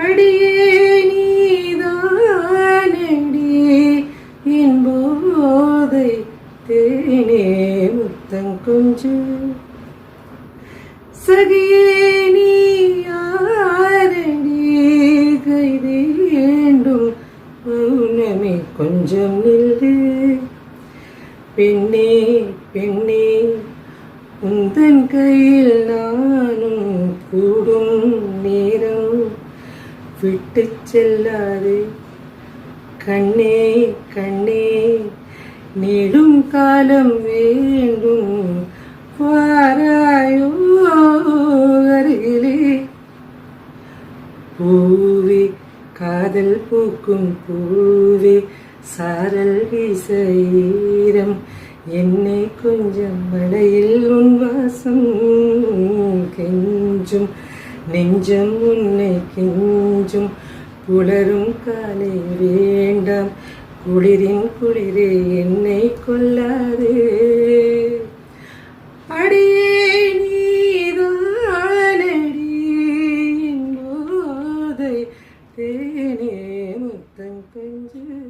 அடியே நீதானடி என் போதை தேனே முத்தம் கொஞ்சம் சகியே நீ யாரடி கைதேண்டும் மௌனமே கொஞ்சம் நில்லு பெண்ணே பெண்ணே உந்தன் கையில் நானும் கூடும் நேரம் விட்டு செல்லாது கண்ணே கண்ணே நீளும் காலம் வேண்டும் வாராயோ அருகிலே பூவே காதல் பூக்கும் பூவே சாரல் வீச ஈரம் என்னை கொஞ்சம் மழையில் உன் வாசம் கெஞ்சும் நெஞ்சம் உன்னை கெஞ்சும் புலரும் காலை வேண்டாம் குளிரின் குளிரே என்னை கொள்ளாதே அடியே நீதானடி என் போதை தேனே முத்தம் கொஞ்சம்